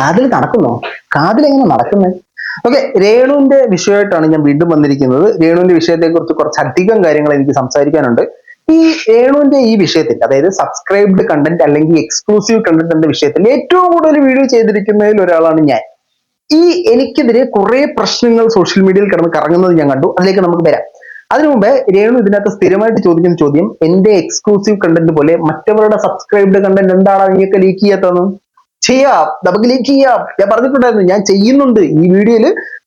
കാതിൽ നടക്കുന്നോ? കാതിൽ എങ്ങനെ നടക്കുന്നത്? ഓക്കെ, രേണുവിന്റെ വിഷയമായിട്ടാണ് ഞാൻ വീണ്ടും വന്നിരിക്കുന്നത്. രേണുവിന്റെ വിഷയത്തെ കുറിച്ച് കുറച്ചധികം കാര്യങ്ങൾ എനിക്ക് സംസാരിക്കാനുണ്ട്. ഈ രേണുവിന്റെ ഈ വിഷയത്തിൽ, അതായത് സബ്സ്ക്രൈബ്ഡ് കണ്ടന്റ് അല്ലെങ്കിൽ എക്സ്ക്ലൂസീവ് കണ്ടന്റിന്റെ വിഷയത്തിൽ ഏറ്റവും കൂടുതൽ വീഡിയോ ചെയ്തിരിക്കുന്നതിൽ ഒരാളാണ് ഞാൻ. എനിക്കെതിരെ കുറെ പ്രശ്നങ്ങൾ സോഷ്യൽ മീഡിയയിൽ കിടന്ന് കറങ്ങുന്നത് ഞാൻ കണ്ടു. അതിലേക്ക് നമുക്ക് വരാം. അതിനു മുമ്പ് രേണു ഇതിനകത്ത് സ്ഥിരമായിട്ട് ചോദിക്കുന്ന ചോദ്യം, എന്റെ എക്സ്ക്ലൂസീവ് കണ്ടന്റ് പോലെ മറ്റവരുടെ സബ്സ്ക്രൈബ്ഡ് കണ്ടന്റ് എന്താണ് നിങ്ങൾക്ക് ലീക്ക് ചെയ്യാത്തതെന്ന്? ചെയ്യാം, നമുക്ക് ലീക്ക് ചെയ്യാം. ഞാൻ പറഞ്ഞിട്ടുണ്ടായിരുന്നു, ഞാൻ ചെയ്യുന്നുണ്ട്. ഈ വീഡിയോയിൽ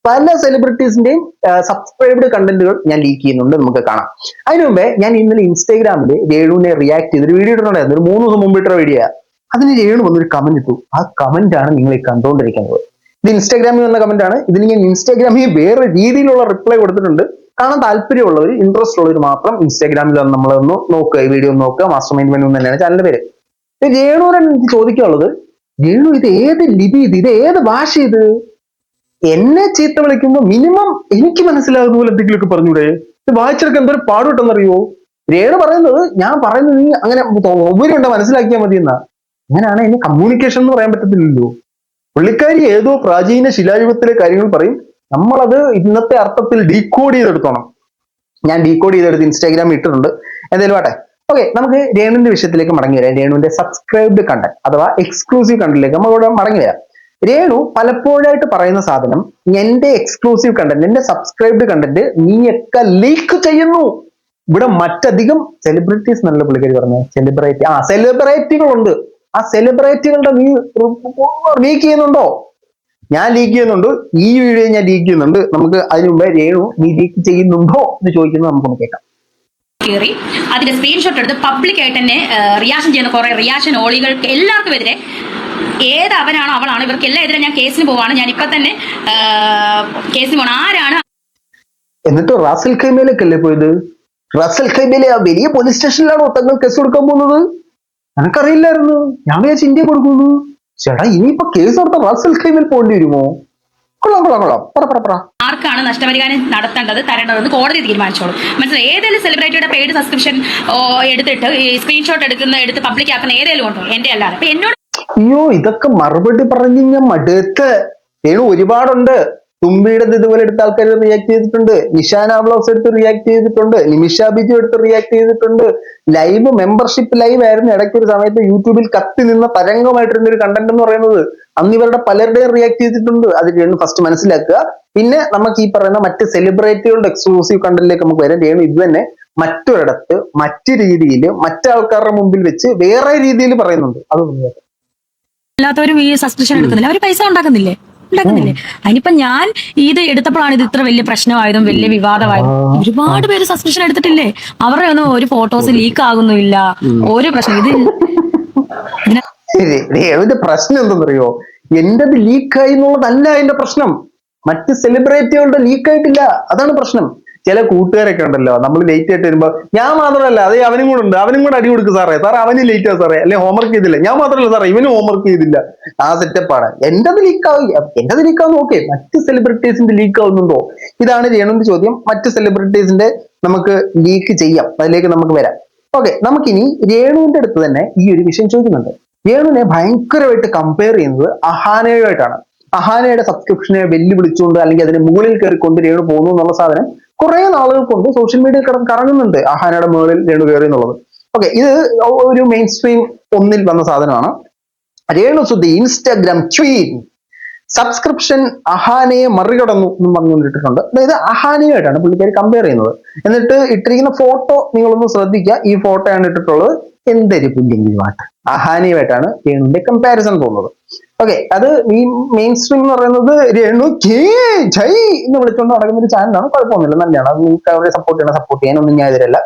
പല സെലിബ്രിറ്റീസിന്റെയും സബ്സ്ക്രൈബ്ഡ് കണ്ടന്റുകൾ ഞാൻ ലീക്ക് ചെയ്യുന്നുണ്ട്, നമുക്ക് കാണാം. അതിനു മുമ്പേ ഞാൻ ഇന്നലെ ഇൻസ്റ്റാഗ്രാമിൽ രേണുവിനെ റിയാക്ട് ചെയ്തൊരു വീഡിയോ ഇട്ടിട്ടുണ്ടായിരുന്നു. ഒരു 3 ദിവസം മുമ്പ് ഇട്ട വീഡിയോ. അതിന് രേണു വന്നൊരു കമന്റ് ഇട്ടു. ആ കമന്റ് ആണ് നിങ്ങൾ കണ്ടുകൊണ്ടിരിക്കുന്നത്. ഇത് ഇൻസ്റ്റാഗ്രാമിൽ വന്ന കമന്റ് ആണ്. ഇതിന് ഞാൻ ഇൻസ്റ്റാഗ്രാമിൽ വേറെ രീതിയിലുള്ള റിപ്ലൈ കൊടുത്തിട്ടുണ്ട്. കാണാൻ താല്പര്യമുള്ളവർ, ഇൻട്രസ്റ്റ് ഉള്ളവർ മാത്രം ഇൻസ്റ്റാഗ്രാമിൽ നമ്മളൊന്ന് നോക്കുക, ഈ വീഡിയോ നോക്കുക. മാസ്റ്റർ മൈൻഡ് മനു തന്നെയാണ് ചാനലിന്റെ പേര്. രേണുവിനോട് എനിക്ക് ചോദിക്കാനുള്ളത്, രേണു ഇത് ഏത് ലിപി, ഇത് ഏത് ഭാഷ? ഇത് എന്നെ ചീത്ത വിളിക്കുമ്പോ മിനിമം എനിക്ക് മനസ്സിലാകുന്ന പോലെ എന്തെങ്കിലുമൊക്കെ പറഞ്ഞൂടെ? ഇത് വായിച്ചെടുക്കാൻ എന്തൊരു പാടുവിട്ടെന്നറിയോ? രേണു പറയുന്നത്, ഞാൻ പറയുന്നത് നീ അങ്ങനെ ഒവ്വരുണ്ട മനസ്സിലാക്കിയാൽ മതി എന്നാ. അങ്ങനെയാണ് എന്നെ കമ്മ്യൂണിക്കേഷൻ എന്ന് പറയാൻ പറ്റത്തില്ലല്ലോ. പുള്ളിക്കാരി ഏതോ പ്രാചീന ശിലായുഗത്തിലെ കാര്യങ്ങൾ പറയും, നമ്മളത് ഇന്നത്തെ അർത്ഥത്തിൽ ഡീകോഡ് ചെയ്തെടുത്തോണം. ഞാൻ ഡീകോഡ് ചെയ്തെടുത്ത് ഇൻസ്റ്റാഗ്രാമിൽ ഇട്ടിട്ടുണ്ട്. എന്തായാലും ആട്ടെ. ഓക്കെ, നമുക്ക് രേണുവിന്റെ വിഷയത്തിലേക്ക് മടങ്ങി വരാം. രേണുവിന്റെ സബ്സ്ക്രൈബ്ഡ് കണ്ടന്റ് അഥവാ എക്സ്ക്ലൂസീവ് കണ്ടന്റിലേക്ക് നമ്മളിവിടെ മടങ്ങി വരാം. രേണു പലപ്പോഴായിട്ട് പറയുന്ന സാധനം, എന്റെ എക്സ്ക്ലൂസീവ് കണ്ടന്റ്, എന്റെ സബ്സ്ക്രൈബ്ഡ് കണ്ടന്റ് നീയൊക്കെ ലീക്ക് ചെയ്യുന്നു. ഇവിടെ മറ്റധികം സെലിബ്രിറ്റീസ് നല്ല പുള്ളിക്കാരി പറഞ്ഞു, സെലിബ്രിറ്റികളുണ്ട്. ആ സെലിബ്രിറ്റികളുടെ നീ ലീക്ക് ചെയ്യുന്നുണ്ടോ? ഞാൻ ലീക്ക് ചെയ്യുന്നുണ്ട്. ഈ വീഡിയോ ഞാൻ ലീക്ക് ചെയ്യുന്നുണ്ട്. നമുക്ക് അതിനു മുമ്പേ രേണു നീ ലീക്ക് ചെയ്യുന്നുണ്ടോ എന്ന് ചോദിക്കുന്നത് നമുക്കൊന്ന് കേൾക്കാം. കയറി അതിന്റെ സ്ക്രീൻഷോട്ട് എടുത്ത് പബ്ലിക് ആയിട്ട് തന്നെ റിയാക്ഷൻ ചെയ്യുന്ന കുറെ റിയാക്ഷൻ ഓളികൾക്ക് എല്ലാവർക്കും എതിരെ, ഏത് അവനാണോ അവളാണോ ഇവർക്കെല്ലാം എതിരെ ഞാൻ കേസിന് പോവാണ്. ഞാൻ ഇപ്പൊ തന്നെ കേസിന് പോകണം. ആരാണ്? എന്നിട്ട് റാസൽ ഖൈമയിലേക്കല്ലേ പോയത്? റാസൽ ഖൈമയിലെ ആ വലിയ പോലീസ് സ്റ്റേഷനിലാണോ തങ്ങൾ കേസ് കൊടുക്കാൻ പോകുന്നത്? എനിക്കറിയില്ലായിരുന്നു. ഞാൻ വിചാരിച്ചു ഇന്ത്യ കൊടുക്കുന്നു. ചേട്ടാ, ഇനിയിപ്പോ കേസ് കൊടുത്ത റാസൽ ഖൈമയിൽ പോകേണ്ടി വരുമോ? ആർക്കാണ് നഷ്ടപരിഹാരം നടത്തേണ്ടത്, തരേണ്ടതെന്ന് കോടതി തീരുമാനിച്ചോളും. മനസ്സിലായി? ഏതെങ്കിലും സെലിബ്രിറ്റിയുടെ പെയ്ഡ് സബ്സ്ക്രിപ്ഷൻ എടുത്തിട്ട് ഈ സ്ക്രീൻഷോട്ട് എടുത്ത് പബ്ലിക് ആക്കുന്ന ഏതെങ്കിലും ഉണ്ടോ? എന്റെ അല്ലാതെ. അപ്പൊ എന്നോട് അയ്യോ, ഇതൊക്കെ മറുപടി പറഞ്ഞു ഞാൻ മടുത്ത്. ഒരുപാടുണ്ട്. തുമ്പിയുടെ ഇതുപോലെ എടുത്ത ആൾക്കാർ റിയാക്ട് ചെയ്തിട്ടുണ്ട്. നിഷാന ബ്ലോഗ്സ് എടുത്ത് റിയാക്ട് ചെയ്തിട്ടുണ്ട്. നിമിഷ ബിജു എടുത്ത് റിയാക്ട് ചെയ്തിട്ടുണ്ട്. ലൈവ് മെമ്പർഷിപ്പ് ലൈവ് ആയിരുന്നു ഇടയ്ക്ക് ഒരു സമയത്ത് യൂട്യൂബിൽ കത്തി നിന്ന തരംഗമായിട്ടിരുന്ന ഒരു കണ്ടന്റ് എന്ന് പറയുന്നത്. അന്ന് ഇവരുടെ പലരുടെയും റിയാക്ട് ചെയ്തിട്ടുണ്ട്. അത് രേണു ഫസ്റ്റ് മനസ്സിലാക്കുക. പിന്നെ നമുക്ക് ഈ പറയുന്ന മറ്റ് സെലിബ്രിറ്റികളുടെ എക്സ്ക്ലൂസീവ് കണ്ടന്റിലേക്ക് നമുക്ക് വരാം. രേണു ഇത് തന്നെ മറ്റൊരിടത്ത് മറ്റു രീതിയിൽ മറ്റാൾക്കാരുടെ മുമ്പിൽ വെച്ച് വേറെ രീതിയിൽ പറയുന്നുണ്ട്. അത് അല്ലാത്തവരും ഈ സബ്സ്ക്രിപ്ഷൻ എടുക്കുന്നില്ല, അവർ പൈസ ഉണ്ടാക്കുന്നില്ലേ? അതിനിപ്പോ ഞാൻ ഇത് എടുത്തപ്പോഴാണ് ഇത് ഇത്ര വലിയ പ്രശ്നമായതും വലിയ വിവാദമായതും. ഒരുപാട് പേര് സബ്സ്ക്രിപ്ഷൻ എടുത്തിട്ടില്ലേ? അവരുടെ ഒന്നും ഒരു ഫോട്ടോസ് ലീക്ക് ആകുന്നില്ല, ഒരു പ്രശ്നം. ഇതിന്റെ പ്രശ്നം എന്തെന്നറിയോ? എന്റത് ലീക്കായി എന്നുള്ളതല്ല എന്റെ പ്രശ്നം. മറ്റ് സെലിബ്രിറ്റികളുടെ ലീക്കായിട്ടില്ല, അതാണ് പ്രശ്നം. ചില കൂട്ടുകാരൊക്കെ ഉണ്ടല്ലോ, നമ്മൾ ലേറ്റ് ആയിട്ട് വരുമ്പോ, ഞാൻ മാത്രമല്ല അതെ അവനും കൂടെ ഉണ്ട്, അവനും കൂടെ അടി കൊടുക്കും സാറേ, അവന് ലേറ്റ് ആവും സാറേ, അല്ലെ ഹോംവർക്ക് ചെയ്തില്ല, ഞാൻ മാത്രമല്ല സാറേ ഇവനും ഹോംവർക്ക് ചെയ്തില്ല. ആ സെറ്റപ്പാണ്. എന്റത് ലീക്കാവും. ഓക്കെ, മറ്റ് സെലിബ്രിറ്റീസിന്റെ ലീക്ക് ആവുന്നുണ്ടോ? ഇതാണ് രേണുവിന്റെ ചോദ്യം. മറ്റ് സെലിബ്രിറ്റീസിന്റെ നമുക്ക് ലീക്ക് ചെയ്യാം, അതിലേക്ക് നമുക്ക് വരാം. ഓക്കെ, നമുക്കിനി രേണുവിന്റെ അടുത്ത് തന്നെ ഈ ഒരു വിഷയം ചോദിക്കുന്നുണ്ട്. രേണുവിനെ ഭയങ്കരമായിട്ട് കമ്പയർ ചെയ്യുന്നത് അഹാനയുമായിട്ടാണ്. അഹാനയുടെ സബ്സ്ക്രിപ്ഷനെ വെല്ലുവിളിച്ചുകൊണ്ട് അല്ലെങ്കിൽ അതിന് മുകളിൽ കയറിക്കൊണ്ട് രേണു പോകുന്നു എന്നുള്ള സാധനം കുറെ നാളുകൾ കൊണ്ട് സോഷ്യൽ മീഡിയയിൽ കറങ്ങുന്നുണ്ട്. അഹാനയുടെ മുകളിൽ രേണു കയറി എന്നുള്ളത്. ഓക്കെ, ഇത് ഒരു മെയിൻ സ്ട്രീം ഒന്നിൽ വന്ന സാധനമാണ്. Renu Sudhi Instagram tweet subscription അഹാനയെ മറികടന്നു എന്നും പറഞ്ഞുകൊണ്ടിട്ടുണ്ട്. അതായത് അഹാനയുമായിട്ടാണ് പുള്ളിക്കാരി കമ്പയർ ചെയ്യുന്നത്. എന്നിട്ട് ഇട്ടിരിക്കുന്ന ഫോട്ടോ നിങ്ങളൊന്ന് ശ്രദ്ധിക്കുക. ഈ ഫോട്ടോയാണ് ഇട്ടിട്ടുള്ളത്. എന്തൊരു പുല്ലിങ്ങുമായിട്ട് അഹാനയുമായിട്ടാണ് രേണുവിന്റെ കമ്പാരിസൺ പോകുന്നത്. ഓക്കെ, അത് ഈ മെയിൻ സ്ട്രീം എന്ന് പറയുന്നത് രേണു ജയ് എന്ന് വിളിച്ചുകൊണ്ട് നടക്കുന്ന ഒരു ചാനലാണ്. കുഴപ്പമൊന്നുമില്ല, നല്ലതാണ്. അത് നിങ്ങൾക്ക് അവരെ സപ്പോർട്ട് ചെയ്യാനൊന്നും ഞാൻ എതിരല്ല.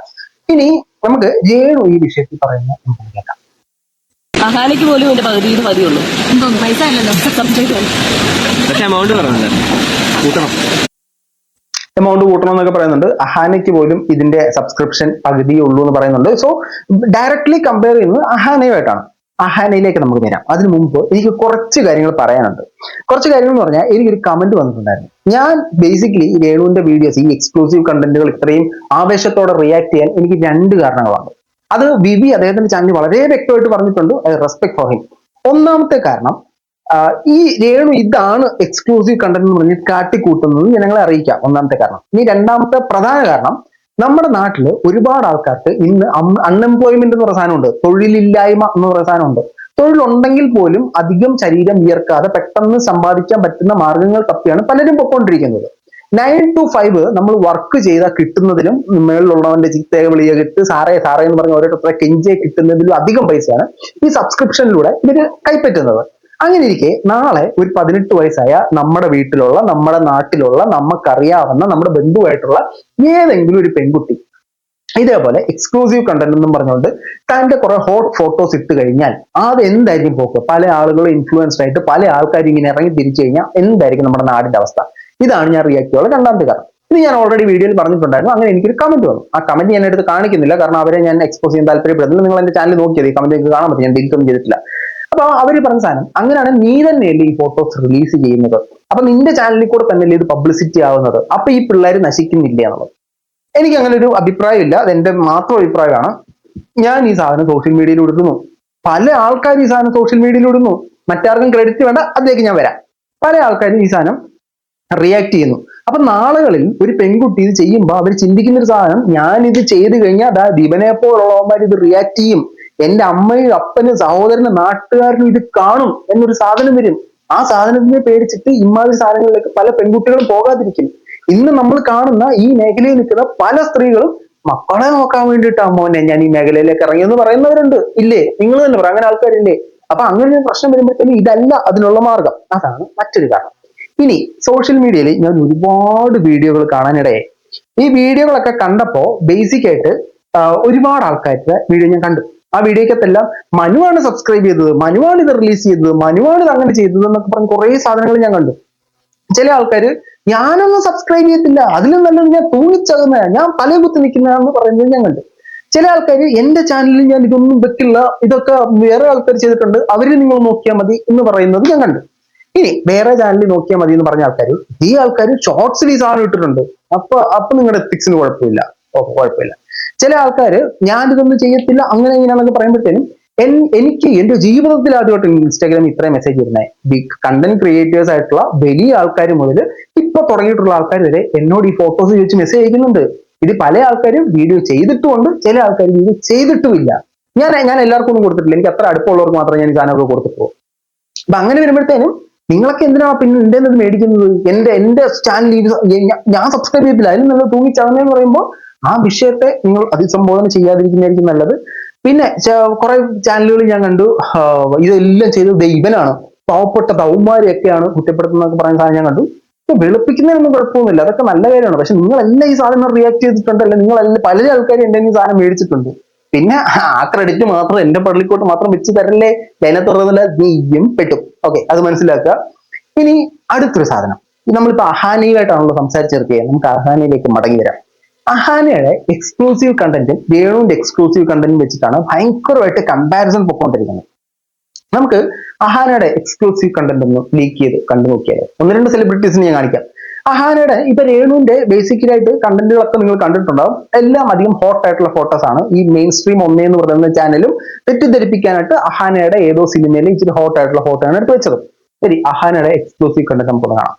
ഇനി നമുക്ക് രേണു ഈ വിഷയത്തിൽ പറയുന്ന കേൾക്കാം. അഹാനയ്ക്ക് പോലും എന്റെ പകുതിയിൽ മതിയുള്ളൂ. പൈസ എമൗണ്ട് കൂട്ടണം എന്നൊക്കെ പറയുന്നുണ്ട്. അഹാനയ്ക്ക് പോലും ഇതിന്റെ സബ്സ്ക്രിപ്ഷൻ പകുതിയേ ഉള്ളൂ എന്ന് പറയുന്നുണ്ട്. സോ ഡയറക്ട്ലി കമ്പയർ ചെയ്യുന്നത് അഹാനയുമായിട്ടാണ്. അഹാനയിലേക്ക് നമുക്ക് വരാം. അതിനു മുമ്പ് എനിക്ക് കുറച്ച് കാര്യങ്ങൾ പറയാനുണ്ട്. കുറച്ച് കാര്യങ്ങൾ എന്ന് പറഞ്ഞാൽ എനിക്കൊരു കമന്റ് വന്നിട്ടുണ്ടായിരുന്നു. ഞാൻ ബേസിക്കലി രേണുവിന്റെ വീഡിയോസ്, ഈ എക്സ്ക്ലൂസീവ് കണ്ടന്റുകൾ ഇത്രയും ആവേശത്തോടെ റിയാക്ട് ചെയ്യാൻ എനിക്ക് 2 കാരണങ്ങളാണ്. അത് വിവി അദ്ദേഹത്തിന്റെ ചാനൽ വളരെ വ്യക്തമായിട്ട് പറഞ്ഞിട്ടുണ്ട്. I respect for him. ഒന്നാമത്തെ കാരണം, ഈ രേണു ഇതാണ് എക്സ്ക്ലൂസീവ് കണ്ടന്റ് എന്ന് പറഞ്ഞ് കാട്ടിക്കൂട്ടുന്നത് ജനങ്ങളെ അറിയിക്കാം, ഒന്നാമത്തെ കാരണം. ഇനി രണ്ടാമത്തെ പ്രധാന കാരണം, നമ്മുടെ നാട്ടിൽ ഒരുപാട് ആൾക്കാർക്ക് ഇന്ന് അൺഎംപ്ലോയ്മെന്റ് എന്ന് പറയുന്ന സാധനമുണ്ട്, തൊഴിലില്ലായ്മ എന്ന് പറയുന്ന സാധനമുണ്ട്. തൊഴിലുണ്ടെങ്കിൽ പോലും അധികം ശരീരം വിയർക്കാതെ പെട്ടെന്ന് സമ്പാദിക്കാൻ പറ്റുന്ന മാർഗങ്ങൾ തപ്പിയാണ് പലരും പൊക്കോണ്ടിരിക്കുന്നത്. 9 to 5 നമ്മൾ വർക്ക് ചെയ്താൽ കിട്ടുന്നതിലും മേളിലുള്ളവന്റെ ചിത്തയെ വിളിയെ കിട്ട് സാറേ സാറേ എന്ന് പറഞ്ഞ ഓരോരുത്തരെ കെഞ്ചെ കിട്ടുന്നതിലും അധികം പൈസയാണ് ഈ സബ്സ്ക്രിപ്ഷനിലൂടെ ഇവര് കൈപ്പറ്റുന്നത്. അങ്ങനെ ഇരിക്കെ നാളെ ഒരു 18 വയസ്സായ നമ്മുടെ വീട്ടിലുള്ള, നമ്മുടെ നാട്ടിലുള്ള, നമുക്കറിയാവുന്ന, നമ്മുടെ ബന്ധുവായിട്ടുള്ള ഏതെങ്കിലും ഒരു പെൺകുട്ടി ഇതേപോലെ എക്സ്ക്ലൂസീവ് കണ്ടന്റ് എന്നും പറഞ്ഞുകൊണ്ട് തന്റെ കുറെ ഹോട്ട് ഫോട്ടോസ് ഇട്ട് കഴിഞ്ഞാൽ അത് എന്തായിരിക്കും പോക്ക്? പല ആളുകളും ഇൻഫ്ലുവൻസ്ഡ് ആയിട്ട് പല ആൾക്കാരും ഇങ്ങനെ ഇറങ്ങി തിരിച്ചു കഴിഞ്ഞാൽ എന്തായിരിക്കും നമ്മുടെ നാടിന്റെ അവസ്ഥ? ഇതാണ് ഞാൻ റിയാക്ട് ചെയ്യാനുള്ള രണ്ടാമത്തെ കാരണം. ഇത് ഞാൻ ഓൾറെഡി വീഡിയോയിൽ പറഞ്ഞിട്ടുണ്ടായിരുന്നു. അങ്ങനെ എനിക്കൊരു കമന്റ് വന്നു. ആ കമന്റ് ഞാൻ എടുത്ത് കാണിക്കുന്നില്ല, കാരണം അവരെ ഞാൻ എക്സ്പോസ് ചെയ്യാൻ താല്പര്യപ്പെടുന്നില്ല. നിങ്ങൾ എന്റെ ചാനൽ നോക്കിയത് ഈ കമന്റ് നിങ്ങൾക്ക് കാണാൻ പറ്റും, ഞാൻ ഡിലീറ്റ് ഒന്നും ചെയ്തിട്ടില്ല. അപ്പൊ അവര് പറഞ്ഞ സാധനം, അങ്ങനെയാണ് നീ തന്നെയല്ലേ ഈ ഫോട്ടോസ് റിലീസ് ചെയ്യുന്നത്, അപ്പൊ നിന്റെ ചാനലിൽ കൂടെ തന്നെയല്ലേ ഇത് പബ്ലിസിറ്റി ആവുന്നത്, അപ്പൊ ഈ പിള്ളേർ നശിക്കുന്നില്ല എന്നുള്ളത്. എനിക്ക് അങ്ങനെ ഒരു അഭിപ്രായം ഇല്ല, അത് എന്റെ മാത്രം അഭിപ്രായമാണ്. ഞാൻ ഈ സാധനം സോഷ്യൽ മീഡിയയിൽ ഇടുന്നു, പല ആൾക്കാരും ഈ സാധനം സോഷ്യൽ മീഡിയയിൽ ഇടുന്നു, മറ്റാർക്കും ക്രെഡിറ്റ് വേണ്ട, അതിലേക്ക് ഞാൻ വരാം. പല ആൾക്കാരും ഈ സാധനം റിയാക്ട് ചെയ്യുന്നു. അപ്പൊ നാളുകളിൽ ഒരു പെൺകുട്ടി ഇത് ചെയ്യുമ്പോൾ അവർ ചിന്തിക്കുന്ന ഒരു സാധനം, ഞാൻ ഇത് ചെയ്ത് കഴിഞ്ഞാൽ അതാ ദീപനെ പോലുള്ളവന്മാർ ഇത് റിയാക്ട് ചെയ്യും, എന്റെ അമ്മയും അപ്പനും സഹോദരനും നാട്ടുകാരനും ഇത് കാണും എന്നൊരു സാധനം വരും. ആ സാധനത്തിനെ പേടിച്ചിട്ട് ഇമാതിരി സാധനങ്ങളിലേക്ക് പല പെൺകുട്ടികളും പോകാതിരിക്കും. ഇന്ന് നമ്മൾ കാണുന്ന ഈ മേഖലയിൽ നിൽക്കുന്ന പല സ്ത്രീകളും മക്കളെ നോക്കാൻ വേണ്ടിയിട്ടാ മോനെ ഞാൻ ഈ മേഖലയിലേക്ക് ഇറങ്ങിയെന്ന് പറയുന്നവരുണ്ട്, ഇല്ലേ? നിങ്ങൾ തന്നെ പറ, അങ്ങനെ ആൾക്കാരില്ലേ? അപ്പൊ അങ്ങനെ ഒരു പ്രശ്നം വരുമ്പോഴത്തേക്കും ഇതല്ല അതിനുള്ള മാർഗം. അതാണ് മറ്റൊരു കാരണം. ഇനി സോഷ്യൽ മീഡിയയിൽ ഞാൻ ഒരുപാട് വീഡിയോകൾ കാണാനിടയായി. ഈ വീഡിയോകളൊക്കെ കണ്ടപ്പോ ബേസിക് ആയിട്ട് ഒരുപാട് ആൾക്കാരുടെ വീഡിയോ ഞാൻ കണ്ടു. ആ വീഡിയോക്കകത്തെല്ലാം മനുവാണ് സബ്സ്ക്രൈബ് ചെയ്തത്, മനുവാണ് ഇത് റിലീസ് ചെയ്തത്, മനുവാണ് ഇത് അങ്ങനെ ചെയ്തത് എന്നൊക്കെ പറഞ്ഞ് കുറെ സാധനങ്ങൾ ഞാൻ കണ്ടു. ചില ആൾക്കാര് ഞാനൊന്നും സബ്സ്ക്രൈബ് ചെയ്യത്തില്ല, അതിലും നല്ലത് ഞാൻ തൂങ്ങിച്ചകുന്ന, ഞാൻ പല കുത്തി നിൽക്കുന്നതാണെന്ന് പറയുന്നത് ഞാൻ കണ്ടു. ചില ആൾക്കാർ എന്റെ ചാനലിൽ ഞാൻ ഇതൊന്നും വെക്കില്ല, ഇതൊക്കെ വേറെ ആൾക്കാർ ചെയ്തിട്ടുണ്ട്, അവര് നിങ്ങൾ നോക്കിയാൽ മതി എന്ന് പറയുന്നത് ഞാൻ കണ്ടു. ഇനി വേറെ ചാനലിൽ നോക്കിയാൽ മതി എന്ന് പറഞ്ഞ ആൾക്കാർ, ഈ ആൾക്കാർ ഷോർട്സിൽ ഈ സാധനം ഇട്ടിട്ടുണ്ട്, അപ്പൊ നിങ്ങളുടെ എത്തിക്സിന് കുഴപ്പമില്ല, കുഴപ്പമില്ല. ചില ആൾക്കാർ ഞാനിതൊന്നും ചെയ്യത്തില്ല അങ്ങനെ ഇങ്ങനെയാണെന്നൊക്കെ പറയുമ്പോഴത്തേനും എനിക്ക് എന്റെ ജീവിതത്തിൽ ആദ്യമായിട്ട് ഇൻസ്റ്റാഗ്രാം ഇത്രയും മെസ്സേജ് വരുന്നത് കണ്ടന്റ് ക്രിയേറ്റേഴ്സ് ആയിട്ടുള്ള വലിയ ആൾക്കാർ മുതൽ ഇപ്പൊ തുടങ്ങിയിട്ടുള്ള ആൾക്കാർ വരെ എന്നോട് ഈ ഫോട്ടോസ് ചോദിച്ച് മെസ്സേജ് അയക്കുന്നുണ്ട്. ഇത് പല ആൾക്കാരും വീഡിയോ ചെയ്തിട്ടുമുണ്ട്, ചില ആൾക്കാർ വീഡിയോ ചെയ്തിട്ടുമില്ല. ഞാൻ എല്ലാവർക്കും ഒന്നും കൊടുത്തിട്ടില്ല, എനിക്ക് അത്ര അടുപ്പമുള്ളവർക്ക് മാത്രമേ ഞാൻ ഈ സാധനമൊക്കെ കൊടുത്തിട്ടുള്ളൂ. അപ്പൊ അങ്ങനെ വരുമ്പോഴത്തേനും നിങ്ങളൊക്കെ എന്തിനാണ് പിന്നെ എന്റെ മേടിക്കുന്നത്? എന്റെ ചാനൽ ഞാൻ സബ്സ്ക്രൈബ് ചെയ്തില്ല, അതിൽ നല്ല തൂങ്ങിച്ചാകുന്നതെന്ന് പറയുമ്പോൾ ആ വിഷയത്തെ നിങ്ങൾ അഭിസംബോധന ചെയ്യാതിരിക്കുന്നതായിരിക്കും നല്ലത്. പിന്നെ കുറെ ചാനലുകൾ ഞാൻ കണ്ടു, ഇതെല്ലാം ചെയ്തത് ഇവനാണ്, പാവപ്പെട്ട തൗമാരെയൊക്കെയാണ് കുറ്റപ്പെടുത്തുന്നതൊക്കെ പറയുന്ന സാധനം ഞാൻ കണ്ടു. വെളുപ്പിക്കുന്നതിനൊന്നും കുഴപ്പമൊന്നുമില്ല, അതൊക്കെ നല്ല കാര്യമാണ്. പക്ഷെ നിങ്ങളെല്ലാം ഈ സാധനം റിയാക്ട് ചെയ്തിട്ടുണ്ടല്ലോ, നിങ്ങളെല്ലാം പല ആൾക്കാരും എന്റെ ഈ സാധനം മേടിച്ചിട്ടുണ്ട്. പിന്നെ ആ ക്രെഡിറ്റ് മാത്രം എന്റെ പള്ളിക്കോട്ട് മാത്രം വെച്ച് തരല്ലേ, അതിനകത്തുള്ളതല്ല നീയും പെട്ടും. ഓക്കെ, അത് മനസ്സിലാക്കുക. ഇനി അടുത്തൊരു സാധനം, നമ്മളിപ്പോ അഹാനയുമായിട്ടാണല്ലോ സംസാരിച്ചിരിക്കുക, നമുക്ക് അഹാനയിലേക്ക് മടങ്ങി വരാം. അഹാനയുടെ എക്സ്ക്ലൂസീവ് കണ്ടന്റും രേണുവിന്റെ എക്സ്ക്ലൂസീവ് കണ്ടന്റും വെച്ചിട്ടാണ് ഭയങ്കരമായിട്ട് കമ്പാരിസൺ പൊക്കോണ്ടിരിക്കുന്നത്. നമുക്ക് അഹാനയുടെ എക്സ്ക്ലൂസീവ് കണ്ടന്റ് ഒന്ന് ലീക്ക് ചെയ്ത് കണ്ടു നോക്കിയാൽ 1-2 സെലിബ്രിറ്റീസിനെ ഞാൻ കാണിക്കാം. അഹാനയുടെ ഇപ്പൊ രേണുവിന്റെ ബേസിക്കലായിട്ട് കണ്ടന്റുകളൊക്കെ നിങ്ങൾ കണ്ടിട്ടുണ്ടാവും, എല്ലാം അധികം ഹോട്ട് ആയിട്ടുള്ള ഫോട്ടോസ് ആണ്. ഈ മെയിൻ സ്ട്രീം 1 എന്ന് പറയുന്ന ചാനലും തെറ്റിദ്ധരിപ്പിക്കാനായിട്ട് അഹാനയുടെ ഏതോ സിനിമയിൽ ഇച്ചിരി ഹോട്ട് ആയിട്ടുള്ള ഫോട്ടോ ആണ് എടുത്ത് വെച്ചത്. ശരി, അഹാനയുടെ എക്സ്ക്ലൂസീവ് കണ്ടന്റ് നമുക്ക് കാണാം.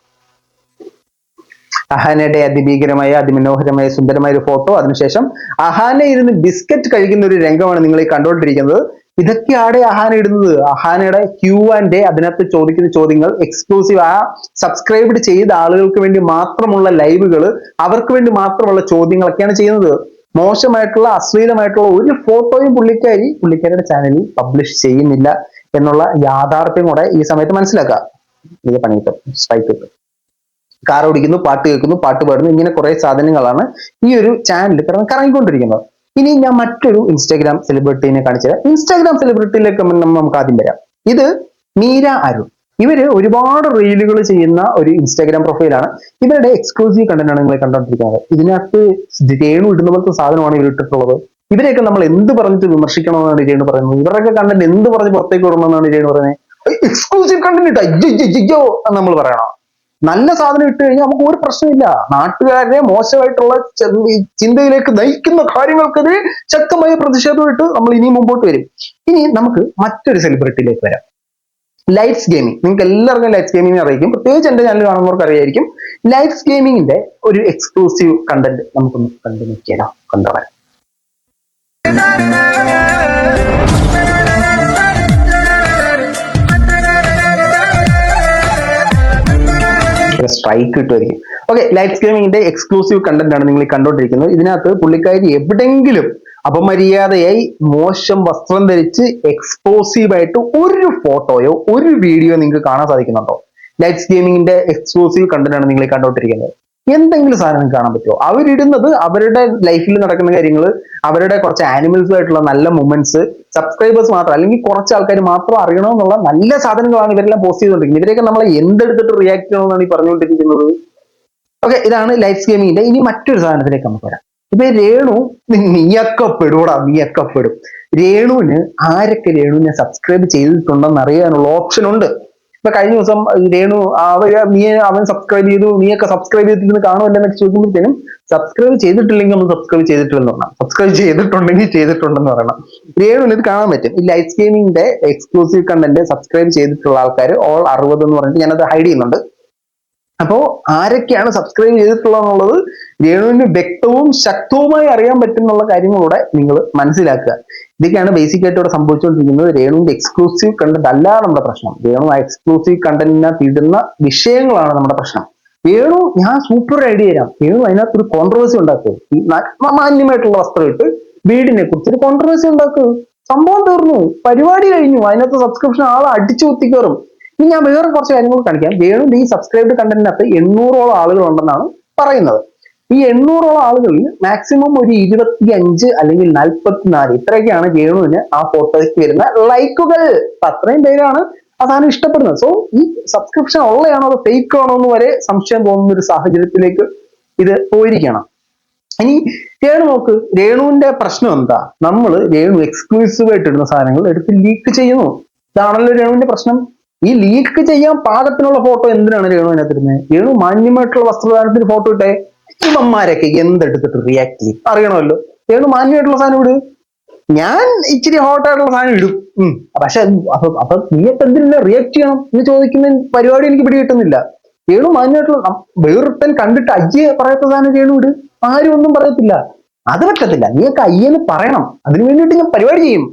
അഹാനയുടെ അതിഭീകരമായ അതിമനോഹരമായ സുന്ദരമായ ഒരു ഫോട്ടോ, അതിനുശേഷം അഹാന ഇരുന്ന് ബിസ്ക്കറ്റ് കഴിക്കുന്ന ഒരു രംഗമാണ് നിങ്ങൾ ഈ കണ്ടുകൊണ്ടിരിക്കുന്നത്. ഇതൊക്കെയാണ് അഹാന ഇടുന്നത്. അഹാനയുടെ Q&A, അതിനകത്ത് ചോദിക്കുന്ന ചോദ്യങ്ങൾ എക്സ്ക്ലൂസീവ്, ആ സബ്സ്ക്രൈബ് ചെയ്ത ആളുകൾക്ക് വേണ്ടി മാത്രമുള്ള ലൈവുകൾ, അവർക്ക് വേണ്ടി മാത്രമുള്ള ചോദ്യങ്ങളൊക്കെയാണ് ചെയ്യുന്നത്. മോശമായിട്ടുള്ള അശ്ലീലമായിട്ടുള്ള ഒരു ഫോട്ടോയും പുള്ളിക്കാരുടെ ചാനലിൽ പബ്ലിഷ് ചെയ്യുന്നില്ല എന്നുള്ള യാഥാർത്ഥ്യം കൂടെ ഈ സമയത്ത് മനസ്സിലാക്കുക. ഇത് പണി കിട്ടും, സ്ട്രൈക്ക് കിട്ടും. കാർ ഓടിക്കുന്നു, പാട്ട് കേൾക്കുന്നു, പാട്ട് പാടുന്നു, ഇങ്ങനെ കുറെ സാധനങ്ങളാണ് ഈ ഒരു ചാനലിൽ കറങ്ങിക്കൊണ്ടിരിക്കുന്നത്. ഇനി ഞാൻ മറ്റൊരു ഇൻസ്റ്റാഗ്രാം സെലിബ്രിറ്റീനെ കാണിച്ചത്. ഇൻസ്റ്റാഗ്രാം സെലിബ്രിറ്റിയിലേക്ക് നമുക്ക് ആദ്യം വരാം. ഇത് മീര അരുൺ. ഇവര് ഒരുപാട് റീലുകൾ ചെയ്യുന്ന ഒരു ഇൻസ്റ്റാഗ്രാം പ്രൊഫൈലാണ്. ഇവരുടെ എക്സ്ക്ലൂസീവ് കണ്ടന്റ് ആണ് നിങ്ങൾ കണ്ടുകൊണ്ടിരിക്കുന്നത്. ഇതിനകത്ത് രേണു ഇടുന്ന പോലത്തെ സാധനമാണ് ഇവർ ഇട്ടിട്ടുള്ളത്. ഇവരെയൊക്കെ നമ്മൾ എന്ത് പറഞ്ഞിട്ട് വിമർശിക്കണമെന്നാണ് രേണു പറയുന്നത്? ഇവരുടെയൊക്കെ കണ്ടന്റ് എന്ത് പറഞ്ഞ് പുറത്തേക്ക് വിടണമെന്നാണ് രേണു പറയുന്നത്? എക്സ്ക്ലൂസീവ് കണ്ടന്റ് ഇട്ടോ എന്ന് നമ്മൾ പറയണോ? നല്ല സാധനം ഇട്ട് കഴിഞ്ഞാൽ നമുക്ക് ഒരു പ്രശ്നമില്ല. നാട്ടുകാരെ മോശമായിട്ടുള്ള ചിന്തയിലേക്ക് നയിക്കുന്ന കാര്യങ്ങൾക്കെതിരെ ശക്തമായ പ്രതിഷേധമായിട്ട് നമ്മൾ ഇനി മുമ്പോട്ട് വരും. ഇനി നമുക്ക് മറ്റൊരു സെലിബ്രിറ്റിയിലേക്ക് വരാം. ലൈറ്റ്സ് ഗെയിമിംഗ്, നിങ്ങൾക്ക് എല്ലാവർക്കും ലൈറ്റ്സ് ഗെയിമിംഗ് അറിയിക്കും, പ്രത്യേകിച്ച് എന്റെ ചാനൽ കാണുന്നവർക്ക് അറിയായിരിക്കും. ലൈറ്റ്സ് ഗെയിമിങ്ങിന്റെ ഒരു എക്സ്ക്ലൂസീവ് കണ്ടന്റ് നമുക്കൊന്ന് കണ്ടു നോക്കിയാലോ, കണ്ടുവരാം. സ്ട്രൈക്ക് കിട്ടുമായിരിക്കും. ഓക്കെ, ലൈറ്റ്സ് ഗെയിമിങ്ങിന്റെ എക്സ്ക്ലൂസീവ് കണ്ടന്റ് ആണ് നിങ്ങൾ കണ്ടോണ്ടിരിക്കുന്നത്. ഇതിനകത്ത് പുള്ളിക്കാരി എവിടെങ്കിലും അപമര്യാദയായി മോശം വസ്ത്രം ധരിച്ച് എക്സ്പ്ലോസീവ് ആയിട്ട് ഒരു ഫോട്ടോയോ ഒരു വീഡിയോ നിങ്ങൾക്ക് കാണാൻ സാധിക്കുന്നുണ്ടോ? ലൈറ്റ്സ് ഗെയിമിങ്ങിന്റെ എക്സ്ക്ലൂസീവ് കണ്ടന്റ് ആണ് നിങ്ങൾ കണ്ടോണ്ടിരിക്കുന്നത്. എന്തെങ്കിലും സാധനം കാണാൻ പറ്റുമോ? അവരിടുന്നത് അവരുടെ ലൈഫിൽ നടക്കുന്ന കാര്യങ്ങൾ, അവരുടെ കുറച്ച് ആനിമൽസ് ആയിട്ടുള്ള നല്ല മൊമെന്റ്സ്, സബ്സ്ക്രൈബേഴ്സ് മാത്രം അല്ലെങ്കിൽ കുറച്ച് ആൾക്കാർ മാത്രം അറിയണമെന്നുള്ള നല്ല സാധനങ്ങളാണ് ഇവരെല്ലാം പോസ്റ്റ് ചെയ്തുകൊണ്ടിരിക്കുന്നത്. ഇവരെയൊക്കെ നമ്മളെ എന്തെടുത്തിട്ട് റിയാക്ട് ചെയ്യണമെന്നാണ് ഈ പറഞ്ഞുകൊണ്ടിരിക്കുന്നത്. ഓക്കെ, ഇതാണ് ലൈറ്റ്സ് ഗെയിമിങ്ങിന്റെ. ഇനി മറ്റൊരു സാധനത്തിലേക്ക് നമുക്ക് വരാം. ഇപ്പൊ രേണു, നീയൊക്കെ പെടൂടാ, നീയൊക്കെ പെടും. രേണുവിന് ആരൊക്കെ രേണുവിനെ സബ്സ്ക്രൈബ് ചെയ്തിട്ടുണ്ടെന്ന് അറിയാനുള്ള ഓപ്ഷൻ ഉണ്ട്. ഇപ്പൊ കഴിഞ്ഞ ദിവസം രേണു അവൻ സബ്സ്ക്രൈബ് ചെയ്തു, നീയൊക്കെ സബ്സ്ക്രൈബ് ചെയ്തിട്ട് കാണുമല്ലെന്നൊക്കെ ചോദിക്കുമ്പോഴത്തേനും സബ്സ്ക്രൈബ് ചെയ്തിട്ടില്ലെങ്കിൽ നമ്മൾ സബ്സ്ക്രൈബ് ചെയ്തിട്ടില്ലെന്ന് പറയണം, സബ്സ്ക്രൈബ് ചെയ്തിട്ടുണ്ടെങ്കിൽ ചെയ്തിട്ടുണ്ടെന്ന് പറയണം. രേണുവിന് ഇത് കാണാൻ പറ്റും. ഈ ലൈറ്റ്സ് ഗെയിമിങ്ങിന്റെ എക്സ്ക്ലൂസീവ് കണ്ടന്റ് സബ്സ്ക്രൈബ് ചെയ്തിട്ടുള്ള ആൾക്കാർ ഓൾ 60 എന്ന് പറഞ്ഞിട്ട് ഞാനത് ഹൈഡ് ചെയ്യുന്നുണ്ട്. അപ്പോ ആരൊക്കെയാണ് സബ്സ്ക്രൈബ് ചെയ്തിട്ടുള്ളതെന്നുള്ളത് രേണുവിന് വ്യക്തവും ശക്തവുമായി അറിയാൻ പറ്റുന്നുള്ള കാര്യങ്ങളൂടെ നിങ്ങൾ മനസ്സിലാക്കുക. ഇതൊക്കെയാണ് ബേസിക് ആയിട്ട് ഇവിടെ സംഭവിച്ചുകൊണ്ടിരിക്കുന്നത്. രേണുവിന്റെ എക്സ്ക്ലൂസീവ് കണ്ടന്റ് അല്ല നമ്മുടെ പ്രശ്നം. രേണു ആ എക്സ്ക്ലൂസീവ് കണ്ടന്റിനകത്ത് ഇടുന്ന വിഷയങ്ങളാണ് നമ്മുടെ പ്രശ്നം. രേണു, ഞാൻ സൂപ്പർ ഐഡിയ തരാം. രേണു അതിനകത്ത് ഒരു കോൺട്രവേഴ്സി ഉണ്ടാക്കുക. ഈ മാന്യമായിട്ടുള്ള വസ്ത്രം ഇട്ട് വീടിനെ കുറിച്ച് ഒരു കോൺട്രവേഴ്സി ഉണ്ടാക്കുക. സംഭവം തീർന്നു, പരിപാടി കഴിഞ്ഞു. അതിനകത്ത് സബ്സ്ക്രിപ്ഷൻ ആളെ അടിച്ചു കുത്തിക്കയറും. ഇനി ഞാൻ വേറെ കുറച്ച് കാര്യങ്ങൾ കാണിക്കാം. രേണുവിന്റെ ഈ സബ്സ്ക്രൈബ്ഡ് കണ്ടന്റിനകത്ത് 800ഓളം ആളുകൾ ഉണ്ടെന്നാണ് പറയുന്നത്. ഈ 800ഓളം ആളുകളിൽ മാക്സിമം ഒരു 25 അല്ലെങ്കിൽ 44 ഇത്രയൊക്കെയാണ് രേണുവിന് ആ ഫോട്ടോയ്ക്ക് വരുന്ന ലൈക്കുകൾ. അത്രയും പേരാണ് ആ സാധനം ഇഷ്ടപ്പെടുന്നത്. സോ ഈ സബ്സ്ക്രിപ്ഷൻ ഉള്ളതാണോ അതോ ഫേക്ക് ആണോ എന്ന് വരെ സംശയം തോന്നുന്ന ഒരു സാഹചര്യത്തിലേക്ക് ഇത് പോയിരിക്കണം. ഇനി രേണു നോക്ക്, രേണുവിന്റെ പ്രശ്നം എന്താ? രേണു എക്സ്ക്ലൂസീവ് ആയിട്ട് ഇടുന്ന സാധനങ്ങൾ എടുത്ത് ലീക്ക് ചെയ്യുന്നു. ഇതാണല്ലോ രേണുവിന്റെ പ്രശ്നം. ഈ ലീക്ക് ചെയ്യാൻ പാകത്തിനുള്ള ഫോട്ടോ എന്തിനാണ് രേണു അതിനകത്തിരുന്നത്? രേണു മാന്യമായിട്ടുള്ള വസ്ത്രധാരണത്തിന് ഫോട്ടോ ഇട്ടേ. ഇവന്മാരൊക്കെ എന്തെടുത്തിട്ട് റിയാക്ട് ചെയ്യും അറിയണമല്ലോ. രേണു മാന്യമായിട്ടുള്ള സാധനം ഇട്, ഞാൻ ഇച്ചിരി ഹോട്ടായിട്ടുള്ള സാധനം ഇടും. പക്ഷെ അപ്പൊ നീയൊക്കെ എന്തിനാ റിയാക്ട് ചെയ്യണം എന്ന് ചോദിക്കുന്ന പരിപാടി എനിക്ക് പിടി കിട്ടുന്നില്ല. രേണു മാന്യമായിട്ടുള്ള വേറൊരുത്തൻ കണ്ടിട്ട് അയ്യേ പറയാത്ത സാധനം രേണു ഇട്, ആരും ഒന്നും പറയത്തില്ല. അത് പറ്റത്തില്ല. നീയൊക്കെ അയ്യെന്ന് പറയണം. അതിനു വേണ്ടിയിട്ട് ഞാൻ പരിപാടി ചെയ്യും,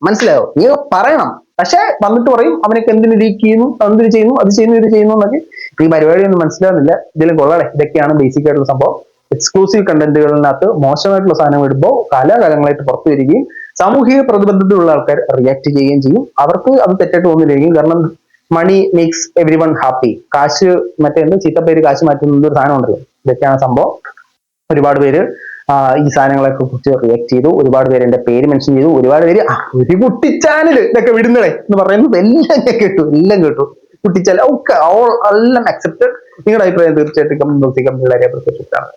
മനസ്സിലായോ? നീയൊക്കെ പറയണം. പക്ഷെ വന്നിട്ട് പറയും അവനൊക്കെ എന്തിനു ലീക്ക് ചെയ്യുന്നു, എന്തിനു ചെയ്യുന്നു, അത് ചെയ്യുന്നു, ഇത് ചെയ്യുന്നു എന്നൊക്കെ. ഈ പരിപാടി ഒന്നും മനസ്സിലാവുന്നില്ല. ഇതിൽ കൊള്ളാടെ. ഇതൊക്കെയാണ് ബേസിക് ആയിട്ടുള്ള സംഭവം. എക്സ്ക്ലൂസീവ് കണ്ടന്റുകളിനകത്ത് മോശമായിട്ടുള്ള സാധനം ഇടുമ്പോൾ കാലാകാലങ്ങളായിട്ട് പുറത്തു വരികയും സാമൂഹിക പ്രതിബദ്ധതയുള്ള ആൾക്കാർ റിയാക്ട് ചെയ്യുകയും ചെയ്യും. അവർക്ക് അത് തെറ്റായിട്ട് തോന്നിയിരിക്കും. കാരണം money makes everyone happy. കാശ് ചീത്തപ്പേര് കാശ് മാറ്റുന്ന ഒരു സാധനം ഉണ്ടല്ലോ. ഇതൊക്കെയാണ് സംഭവം. ഒരുപാട് പേര് ഈ സാധനങ്ങളൊക്കെ കുറിച്ച് റിയാക്ട് ചെയ്തു. ഒരുപാട് പേര് എന്റെ പേര് മെൻഷൻ ചെയ്തു. ഒരുപാട് പേര് ഒരു കുട്ടി ചാനൽ ഇതൊക്കെ വിടുന്നതേ എന്ന് പറയുന്നത് എല്ലാം ഞാൻ കേട്ടു, എല്ലാം കേട്ടു. കുട്ടിച്ചാൽ ഒക്കെ എല്ലാം അക്സെപ്റ്റഡ്. നിങ്ങളുടെ അഭിപ്രായം തീർച്ചയായിട്ടും കമന്റ് ബോക്സിൽ കമന്റ് അറിയപ്പെടുത്തിയിട്ടാണ്.